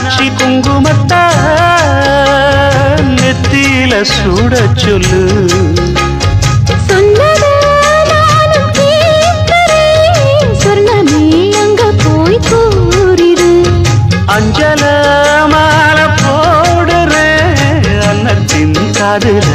மீனாட்சி குங்குமத்தா நெத்தியில சூட சொல்லு. சொன்னதா நானும் கேட்கிறேன், சொர்ணமே அங்க போய் கூறிடு. அஞ்சல மாலை போடுறேன், அன்னத்தின் காதுல